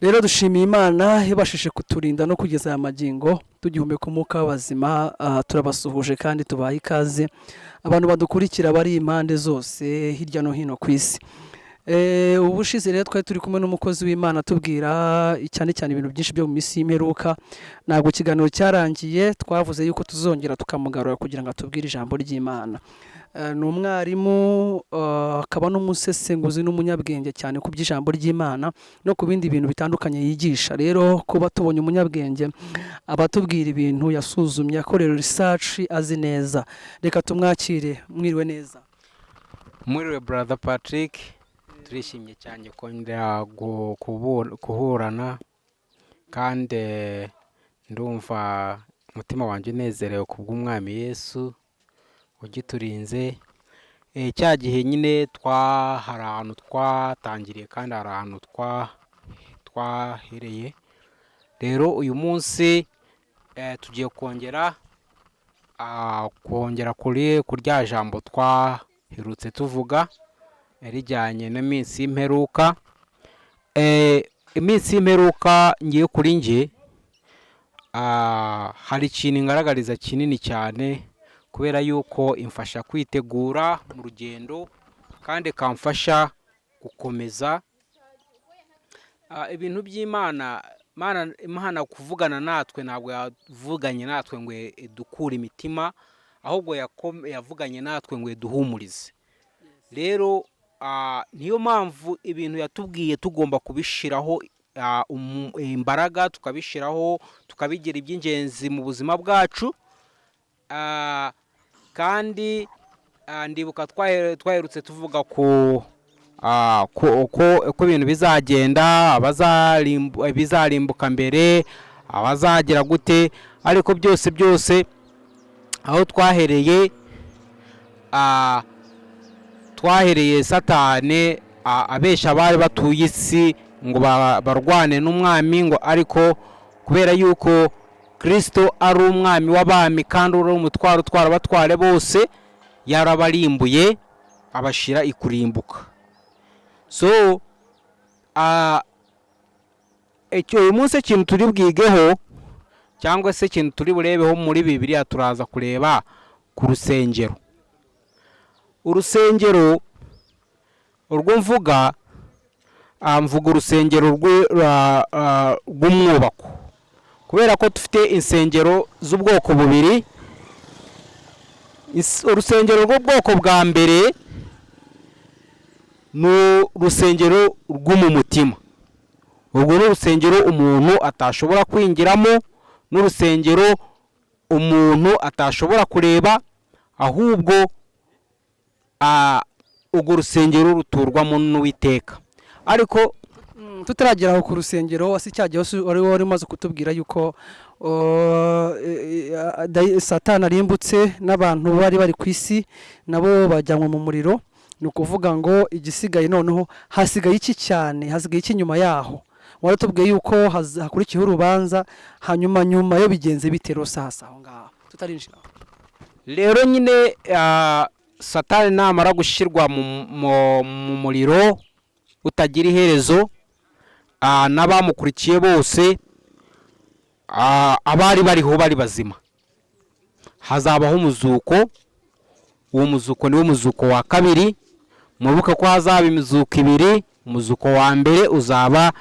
rero dushimiye Imana yabashije kuturinda no kugeza aya magingo tugihumeka umwuka w'abazima. Turabasuhuje kandi tubaha ikaze abantu badukurikira bari impande zose hirya no hino ku isi. Ubushize rero twari turi kumwe n'umukozi w'Imana tubwira cyane cyane ibintu byinshi byo mu misi y'imperuka. Ntabwo ikiganiro cyarangiye, twavuze yuko tuzongera tukamugarura kugira ngo atubwire ijambo ry'Imana. Ni umwarimu akaba n'umusesenguzi n'umunyabwenge cyane ku by'ijambo ry'Imana no ku bindi bintu bitandukanye yigisha. Rero kuba tubonye umunyabwenge abatubwira ibintu yasuzumye akorera research azi neza, reka tumwakire. Mwiriwe neza. Mwiriwe brother Patrick, turishimye cyane kongera kuhurana kandi ndumva umutima wanjye unezerewe kubw'umwami Yesu ugiturinze. Cya gihe nyine hari ahantu twatangiriye kandi hari ahantu twahereye. Rero uyu munsi tugiye kongera kuri rya jambo twaherutse tuvuga rijyanye n'iminsi y'imperuka. Iminsi y'imperuka ngiye kuri nge hari ikintu ingaragariza kinini cyane, kubera yuko imfasha kwitegura mu rugendo kandi kamfasha gukomeza ibintu by'Imana. Imana kuvugana natwe ntabwo yavuganye natwe ngo dukure imitima, ahubwo yavuganye natwe ngo duhumurize. Rero niyo mpamvu ibintu yatubwiye tugomba kubishiraho imbaraga, tukabishiraho tukabigira iby'ingenzi mu buzima bwacu. Kandi ndibuka twaherutse tuvuga ko ibintu bizagenda, bizarimbuka mbere, abazagira gute. Ariko byose aho twahereye Satani abesha bari batuye isi ngo barwane n'umwami, ngo ariko kubera yuko Kristo ari umwami w'abami kandi uri umutwaro utwara abatware bose, yarabarimbuye abashira ikurimbuka. So uyu munsi ikintu turi bwigeho cyangwa se ikintu turi burebeho muri Bibiliya, turaza kureba ku rusengero. Urusengero urwo mvuga urusengero rw'umwubako, kubera ko dufite insengero z'ubwoko bubiri. Urusengero rw'ubwoko bwa mbere ni urusengero rwo mu mutima. Urwo ni urusengero umuntu atashobora kwinjiramo, n'urusengero umuntu atashobora kureba, ahubwo urwo rusengero ruturwamo n'Uwiteka. Ariko tutarageraho ku rusengero, wasi cyagiye wari umaze kutubwira yuko Satani arimbutse n'abantu bari ku isi nabo bajyanwa mu muriro. Ni ukuvuga ngo igisigaye noneho hasigaye iki cyane, hasigaye iki nyuma yaho. Waratubwiye yuko hakurikiyeho urubanza, hanyuma yo bigenze bitero sasa aho ngaho tutarinjira. Rero nyine Satani namara gushyirwa mu muriro utagira iherezo, n'abamukurikiye bose abari bariho bari bazima, hazabaho umuzuko. Uwo muzuko niwo muzuko wa kabiri. Mubuka ko hazaba imizuko ibiri. Umuzuko wa mbere uzaba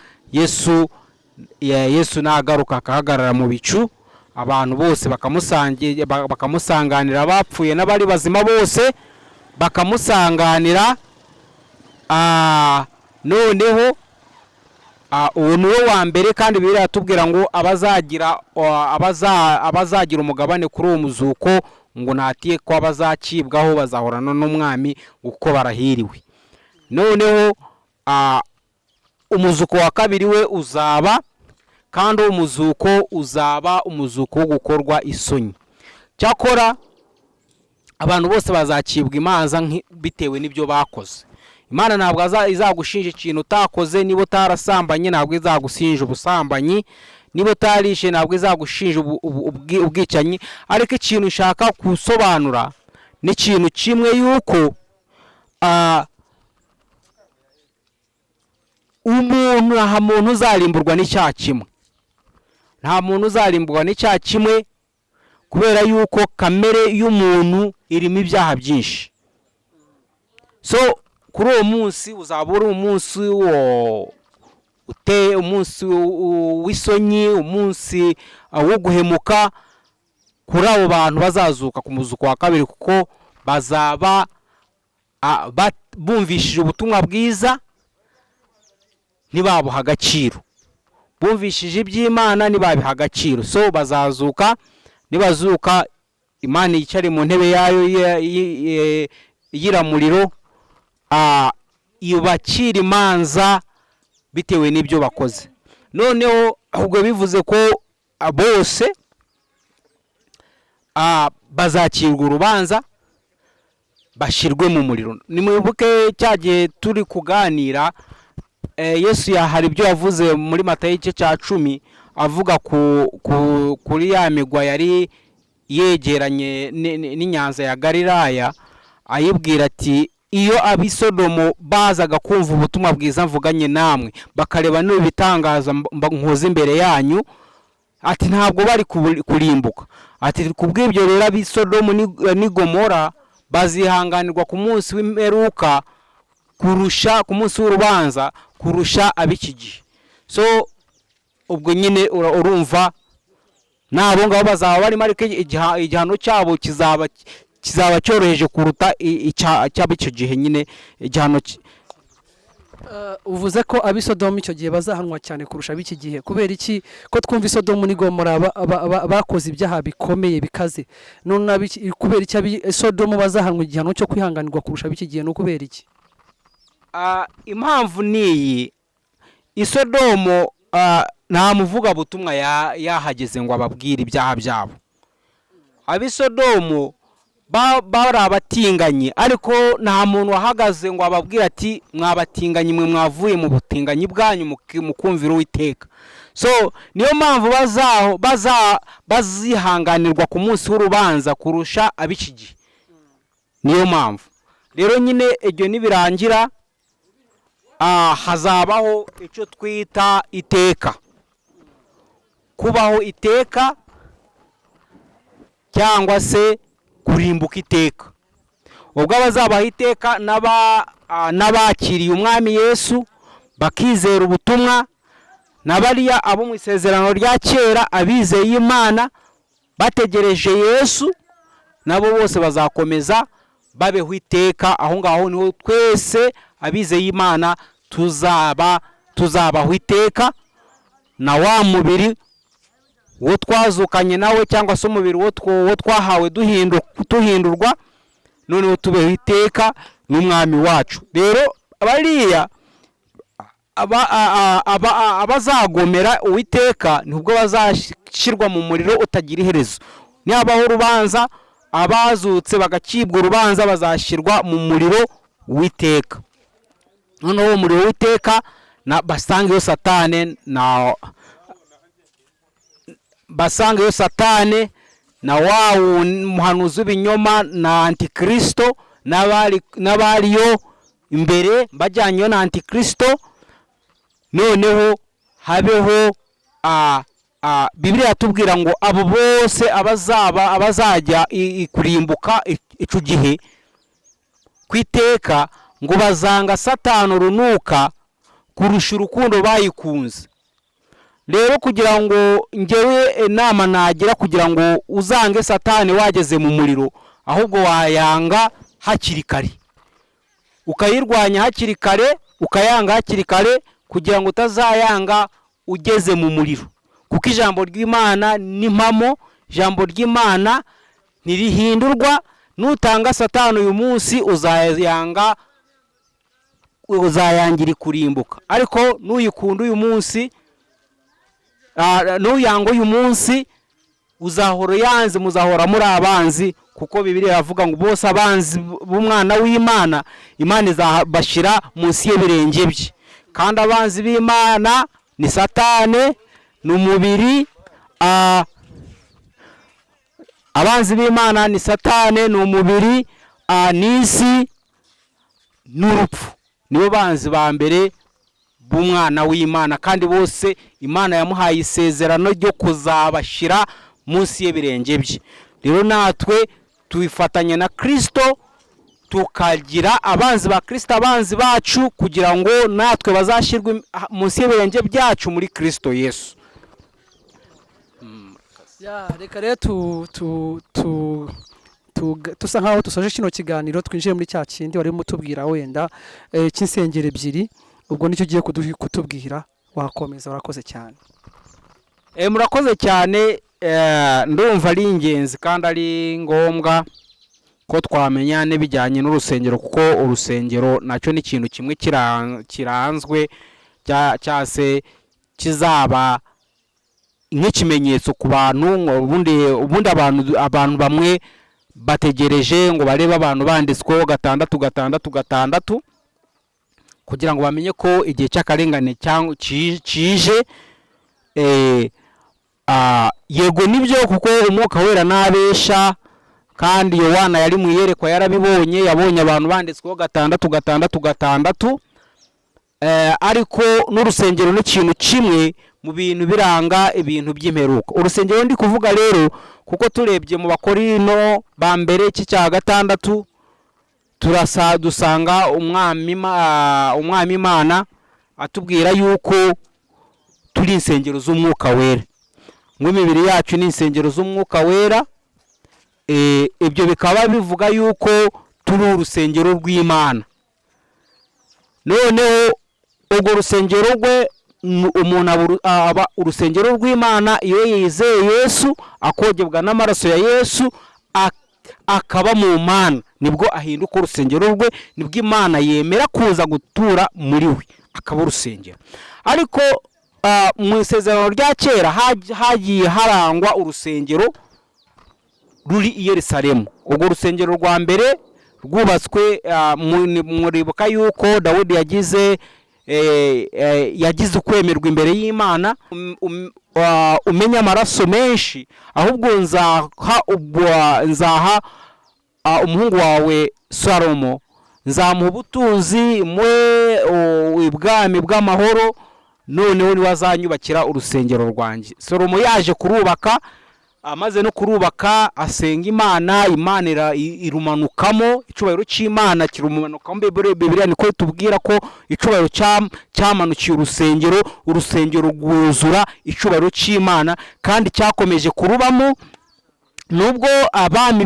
Yesu nagaruka akahagarara mu bicu, abantu bose bakamusanganira, abapfuye n'abari bazima bose bakamusanganira. Noneho uwo niwo wa mbere, kandi Bibiliya yatubwira ngo abazagira umugabane kuri uwo muzuko ngo ntatiye ko abazacibwaho bazahorana n'umwami uko barahiriwe. Noneho umuzuko wa kabiri we uzaba, kandi uwo muzuko uzaba umuzuko wo gukorwa isoni. Cyakora abantu bose bazacibwa imanza bitewe n'ibyo bakoze. Imana ntabwo izagushinja ikintu utakoze. Niba utarasambanye ntabwo izagushinja ubusambanyi, niba utarishe ntabwo izagushinja ubwicanyi. Ariko ikintu nshaka gusobanura ni ikintu kimwe, yuko umuntu nta muntu uzarimburwa n'icyaha kimwe, nta muntu uzarimburwa n'icyaha kimwe, kubera yuko kamere y'umuntu irimo ibyaha byinshi. So kuri uwo munsi uzaba uri umunsi umunsi w'isonyi, umunsi wo guhemuka kuri abo bantu bazazuka ku muzuko wa kabiri, kuko bazaba bumvishije ubutumwa bwiza ntibabuha agaciro, bumvishije iby'Imana ntibabiha agaciro. So bazazuka, nibazuka Imana yicare mu ntebe yayo yiramuriro, ibacira imanza bitewe n'ibyo bakoze. Noneho ahubwo bivuze ko bose bazakirwa urubanza bashirwe mu muriro. Nimwibuke cyagiye turi kuganira, Yesu hari ibyo yavuze muri Matayo igice cya 10 avuga kuri ya migwa yari yegeranye n'inyanza ya Galilaya, ayibwira ati iyo abisodomo bazaga kumva ubutumwa bwiza mvuganye namwe, bakareba n'ibitangaza nkoze imbere yanyu, ati ntabwo bari kurimbuka. Ati kubw'ibyo rero abisodomo ni Gomora bazihanganirwa ku munsi w'imperuka kurusha ku munsi w'urubanza kurusha ab'iki gihe. So ubwo nyine urumva nabo ngabo bazaba barimo, ariko igihano cyabo kizaba cyoroheje kuruta icy'ab'icyo gihe. Nyine igihano uvuze ko abisodomu icyo gihe bazahanwa cyane kurusha ab'iki gihe. Kubera iki? Ko twumva isodomu ni Gomora bakoze ibyaha bikomeye bikaze, none kubera iki abisodomu bazahanwa igihano cyo kwihanganirwa kurusha ab'iki gihe? No kubera iki? Impamvu niyi: isodomo nta muvuga butumwa yahageze ngo ababwire ibyaha byabo. Abisodomo bari abatinganyi, ariko nta muntu wahagaze ngo ababwire ati mwabatinganyi mwe mwavuye mu butinganyi bwanyu mukumvira Uwiteka. So niyo mpamvu bazihanganirwa ku munsi w'urubanza kurusha ab'iki gihe. Niyo mpamvu rero nyine ibyo nibirangira, hazabaho icyo twita iteka, kubaho iteka cyangwa se kurimbuka iteka. Ubwo abazabaho iteka n'abakiriye umwami Yesu bakizera ubutumwa, n'abariya abo mu isezerano rya kera abizeye Imana bategereje Yesu, nabo bose bazakomeza babeho iteka. Aho ngaho niho twese abizeye Imana tuzabaho iteka, na wa mubiri wo twazukanye nawe cyangwa se umubiri wo twahawe duhindurwa, noneho tubeho iteka n'umwami wacu. Rero bariya abazagomera Uwiteka nubwo bazashyirwa mu muriro utagira iherezo. Nihabaho urubanza, abazutse bagacibwa urubanza bazashyirwa mu muriro w'iteka. Noneho uwo muriro w'iteka basangeyo Satane na wa muhanuzi w'ibinyoma na Antikristo n'abariyo imbere bajyanyeyo na Antikristo. Noneho habeho Bibiliya tubwira ngo abo bose abazajya kurimbuka icyo gihe kwiteka, ngo bazanga Satani urunuka kurusha urukundo bayikunze. Rero kugira ngo ngewe inama nagira, kugira ngo uzange Satani wageze mu muriro, ahubwo wayanga hakiri kare, ukayirwanya hakiri kare, ukayanga hakiri kare, kugira ngo utazayanga ugeze mu muriro. Kuko ijambo ry'Imana n'impamo, ijambo ry'Imana ntirihindurwa. Nutanga Satani uyu munsi uzayangira kurimbuka, ariko nuyikunda uyu munsi, nuyanga uyu munsi, uzahora yanze, muzahora muri abanzi. Kuko Bibiliya iravuga ngo bose abanzi b'umwana w'Imana, Imana izabashyira munsi y'ibirenge bye. Kandi abanzi b'Imana ni Satani n'umubiri, abanzi b'Imana ni Satani n'umubiri, n'isi n'urupfu. Nibo banzi ba mbere b'umwana w'Imana, kandi bose Imana yamuhaye isezerano ryo kuzabashyira munsi y'ibirenge bye. Rero natwe tubifatanya na Kristo, tukagira abanzi ba Kristo, abanzi bacu, kugira ngo natwe bazashyirwe munsi y'ibirenge byacu muri Kristo Yesu. Reka rero tusa nkaho dusoje kino kiganiro, twinjiye muri cya kindi wari mutubwira wenda cy'insengero ebyiri, ubwo nicyo ugiye kutubwira. Wakomeza, warakoze cyane. Murakoze cyane. Ndumva ari ingenzi kandi ari ngombwa ko twamenya n'ibijyanye n'urusengero, kuko urusengero nacyo ni ikintu kimwe kiranzwe cyase kizaba nk'ikimenyetso ku bantu. Ubundi abantu bamwe bategereje ngo barebe abantu banditsweho 666 kugira ngo bamenye ko igihe cy'akarengane kije. Yego nibyo, kuko umwuka wera nabesha, kandi Yohana yari mu iyerekwa yarabibonye, yabonye abantu banditsweho 666. Ariko n'urusengero ni ikintu kimwe mu bintu biranga ibintu by'imperuka. Urusengero ndi kuvuga rero, kuko turebye mu Bakorino ba mbere iki cya 6 dusanga umwami Imana atubwira yuko turi insengero z'umwuka wera, ngo imibiri yacu ni insengero z'umwuka wera. Ibyo bikaba bivuga yuko turi urusengero rw'Imana. Noneho ubwo rusengero rwe umuntu aba urusengero rw'Imana iyo yizeye Yesu, akogebwa n'amaraso ya Yesu, akaba mu Mana, nibwo ahinduka urusengero rwe, nibwo Imana yemera kuza gutura muri we, akaba urusengero. Ariko mu isezerano rya kera hagiye harangwa urusengero ruri i Yerusalemu. Ubwo rusengero rwa mbere rwubatswe, muribuka yuko Dawudi yagize ukwemerwa imbere y'Imana, umenya amaraso menshi, ahubwo nzaha umuhungu wawe Salomo, nzamuha ubutunzi ibwami bw'amahoro, noneho niwe azanyubakira urusengero rwanjye. Salomo yaje kurubaka, amaze no kurubaka asenga Imana, Imana irumanukamo, icyubahiro cy'Imana kirumanukamo. Bibiliya niko tubwira ko icyubahiro cyamanukiye urusengero rwuzura icyubahiro cy'Imana, kandi cyakomeje kurubamo. Nubwo abami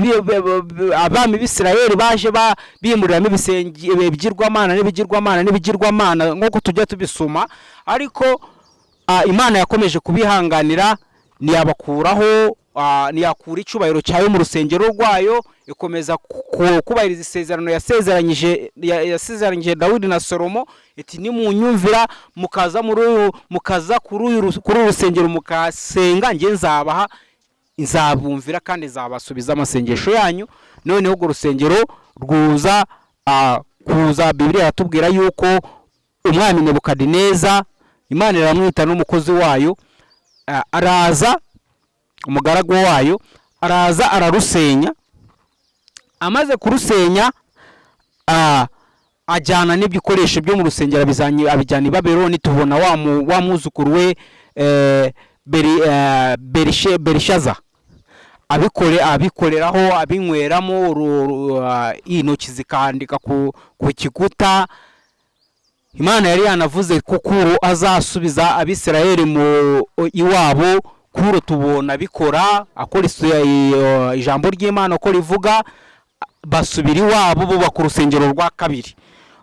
b'Isirayeli baje bimuriramo ibigirwamana nk'uko tujya tubisoma, ariko Imana yakomeje kubihanganira, ntiyabakuraho, ntiyakura icyubahiro cyayo mu rusengero rwayo, ikomeza kubahiriza isezerano yasezeranyije Dawudi na Salomo, iti nimunyumvira mukaza kuri uru rusengero mukasenga, nge nzabumvira kandi nzabasubiza amasengesho yanyu. Noneho urwo rusengero rwuza kuza, Bibiliya yatubwira yuko umwami Nebukadineza, Imana iramwita n'umukozi wayo, araza, umugaragu wayo araza ararusenya. Amaze kurusenya, ajyana n'ibikoresho byo mu rusengero abijyana i Babeloni. Tubona wa mwuzukuru we Berishaza abikoreraho, abinyweramo, intoki zikandika ku kiguta. Imana yari yanavuze ko Kuro azasubiza Abisirayeli mu iwabo. Kuro tubona bikora, akora ijambo ry'Imana uko rivuga, basubira iwabo bubaka urusengero rwa kabiri.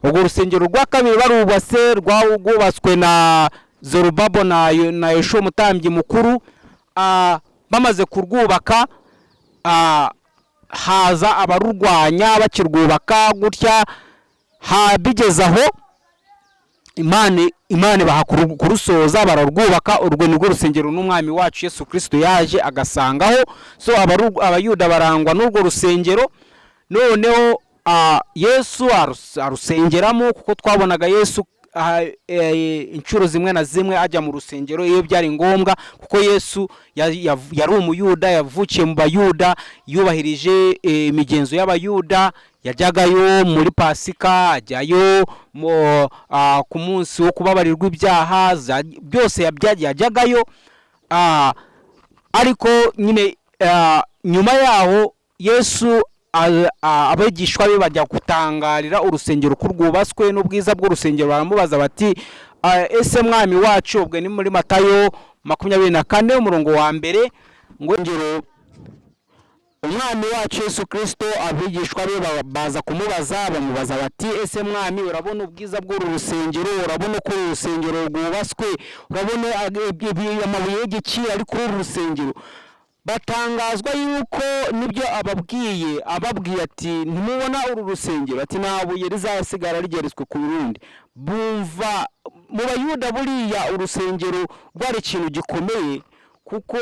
Ubwo urusengero rwa kabiri barubase, rwubatswe na Zorobabo na Yeshuwa umutambyi mukuru. Bamaze kurwubaka, haza abarurwanya bakirwubaka gutya, bigeze aho Imana baha kurusoza, bararwubaka. Urwo nirwo rusengero n'umwami wacu Yesu Kristo yaje agasangaho. So abayuda barangwa n'urwo rusengero. Noneho Yesu arusengeramo, kuko twabonaga Yesu inshuro zimwe na zimwe ajya mu rusengero iyo byari ngombwa, kuko Yesu yari umuyuda, yavukiye mu bayuda, yubahirije imigenzo y'abayuda. Yajyagayo muri Pasika, ajyayo ku munsi wo kubabarirwa ibyaha, byose yajyagayo. Ariko nyine nyuma yaho Yesu abigishwa be bajya gutangarira urusengero ko rwubatswe n'ubwiza bw'urusengero. Baramubaza bati ese mwami wacu, ubwo ni muri Matayo 24 umurongo wa mbere, ngo ngero umwami wacu Yesu Kristo, abigishwa be baza kumubaza, bamubaza bati ese mwami, urabona ubwiza bw'uru rusengero, urabona ko uru rusengero rwubatswe, urabona amabuye y'igiciro ari kuri uru rusengero. Batangazwa yuko nibyo ababwiye ati ntimubona uru rusengero, ati nta buye rizasigara rigeretswe ku rundi. Bumva mu bayuda buriya urusengero rwari ikintu gikomeye, kuko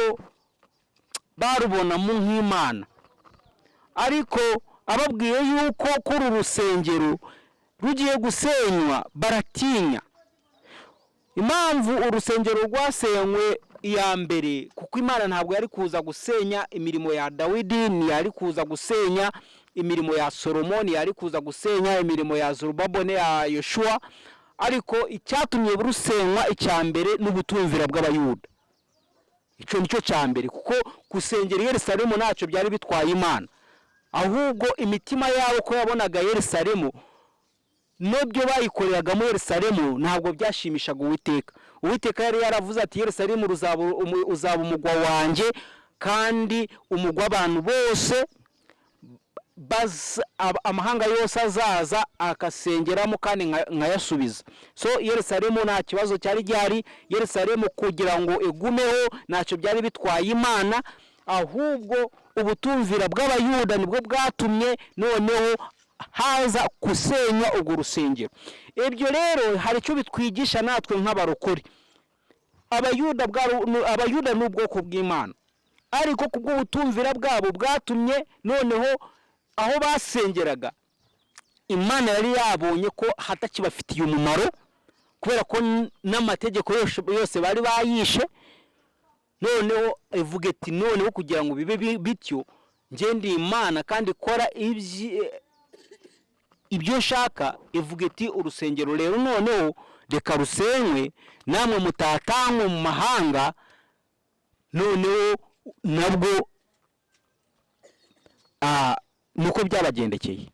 barubonamo nk'Imana. Ariko ababwiye yuko kuri uru rusengero rugiye gusenywa, baratinya. Impamvu urusengero rwasenywe iya mbere, kuko Imana ntabwo yari kuza gusenya imirimo ya Dawidi, ntiyari kuza gusenya imirimo ya Solomoni, yari kuza gusenya imirimo ya Zorobabeli, ya Yoshua. Ariko icyatumye burusenywa icya mbere n'ubutumvira bw'abayuda. Icyo nicyo cya mbere, kuko gusengera Yerusalemu ntacyo byari bitwaye Imana, ahubwo imitima yabo ko yabonaga Yerusalemu n'ibyo bayikoreraga mu Yerusalemu ntabwo byashimishaga Uwiteka. Uwiteka yari yaravuze ati Yerusalemu uzaba umugwa wanjye, kandi umugwa abantu bose, amahanga yose azaza akasengeramo kandi nkayasubiza. So Yerusalemu nta kibazo cyari gihari. Yerusalemu kugira ngo egumeho ntacyo byari bitwaye Imana, ahubwo ubutumvira bw'abayuda nibwo bwatumye noneho haza gusenywa urwo rusengero. Ibyo rero hari icyo bitwigisha natwe nk'abarokore. Abayuda ni ubwoko bw'Imana, ariko kubw'ubutumvira bwabo bwatumye noneho aho basengeraga Imana yari yabonye ko hatakibafitiye umumaro, kubera ko n'amategeko yose bari bayishe. Noneho ivuga iti noneho kugira ngo bibe bityo, nje ndi Imana kandi kora ibyo nshaka. Ivuga iti urusengero rero noneho reka rusenywe, namwe mutatanywe mu mahanga. Noneho nabwo nuko byabagendekeye.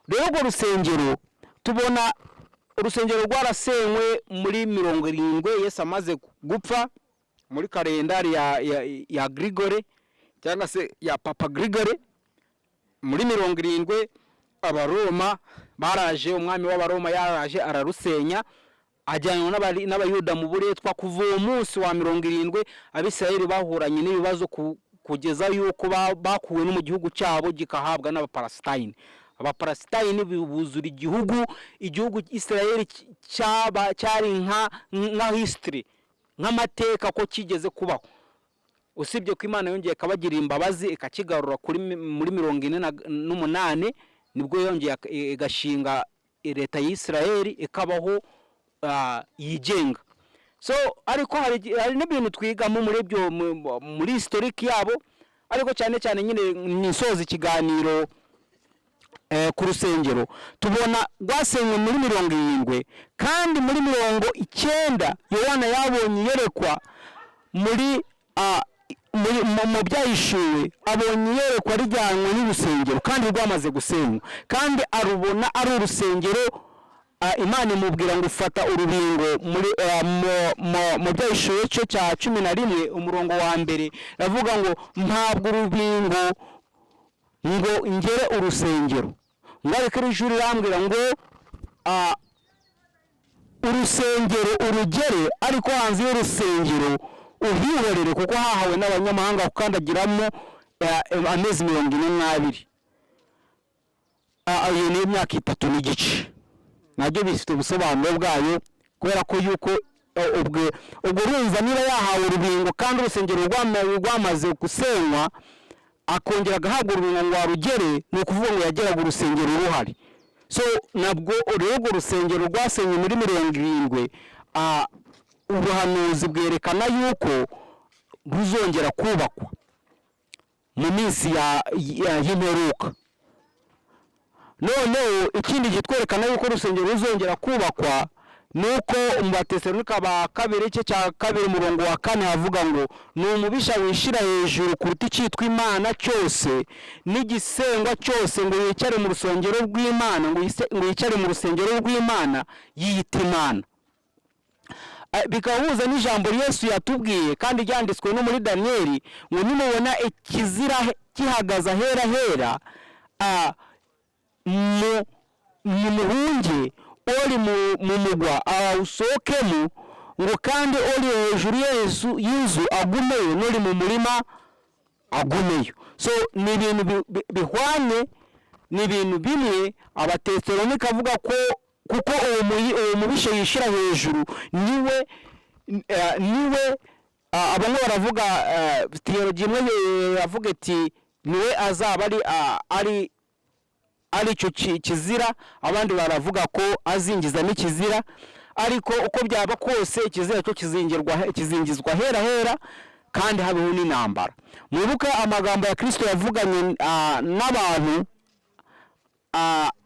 Rero urwo rusengero tubona urusengero rwarasenywe muri 70 Yesu amaze gupfa, muri kalendari ya Grigore cyangwa se ya Papa Grigore. Muri 70 Abaroma baraje, umwami w'Abaroma yaraje ararusenya, ajyanywe n'abayuda mu buretwa. Kuva uwo munsi wa 70 Abisirayeli bahuranye n'ibibazo kugeza yuko bakuwe no mu gihugu cyabo gikahabwa n'Abaparasitayini. Abaparasitayini buzura igihugu Isirayeli cyari nka history, nk'amateka ko kigeze kubaho. Usibye ko Imana yongeye kabagira imbabazi ikakigarura muri 48 nibwo yongeye igashinga leta y'Isirayeli ikabaho yigenga. So ariko hari n'ibintu twigamo muri byo muri historic yabo. Ariko cyane cyane nyine nisoza ikiganiro ku rusengero tubona rwasenywe muri 70, kandi muri 90 Yohana yabonye yerekwa muri mu Byahishuriwe, abonye yerekwa rijyanywe n'urusengero kandi rwamaze gusenywa, kandi arubona ari urusengero. Imana imubwira ngo ufata urubingo muri mu Byahishuriwe cyo cya 11 umurongo wa mbere, ravuga ngo ntabwo urubingo ngo ingere urusengero, ngareke ijuru rambwira ngo urusengero urugere, ariko hanze y'urusengero uhihorere, kuko hahawe n'abanyamahanga ukandagiramo amezi 42. Ayo ni imyaka 3 n'igice. Nabyo bifite ubusobanuro bwayo, kubera ko yuko ubwo urumva niba yahawe urubingo kandi urusengero rwamaze gusenywa, akongera agahabwa urubingo ngo arugere, ni ukuvuga ngo yageraga urusengero ruhari. so nabwo urego rusengero rwasenye muri 70 ubuhanuzi bwerekana yuko ruzongera kubakwa mu minsi y'imperuka. Noneho ikindi gitwerekana yuko urusengero ruzongera kubakwa nuko mu Batesalonika ba kabiri cye cya kabiri murongo wa 4 havuga ngo ni umubisha wishira hejuru kuruta icitwa Imana cyose n'igisengwa cyose ngo yicare mu rusengero rw'Imana ngo yicare mu rusengero rw'Imana yiyita Imana. Bikahuza n'ijambo Yesu yatubwiye kandi ryanditswe no muri Danieli ngo nimubona ikizira gihagaza hera muhunge ori mu mugwa awusokemo ngo kandi ori hejuru y'inzu agumeyo nuri mu murima agumeyo. So ni ibintu bihwanye, ni ibintu bimwe. Abatesalonika avuga ko kuko uwo mubishe yishira hejuru niwe abamwe baravuga theology imwe yavuga ati niwe azaba ari cyo kizira, abandi baravuga ko azingiza n'ikizira, ariko uko byaba kose ikizira cyo kizingizwa hera kandi habeho n'intambara. Mwibuka amagambo ya Kristo yavuganye n'abantu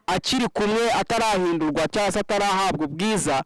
akiri kumwe atarahindurwa cyangwa atarahabwa ubwiza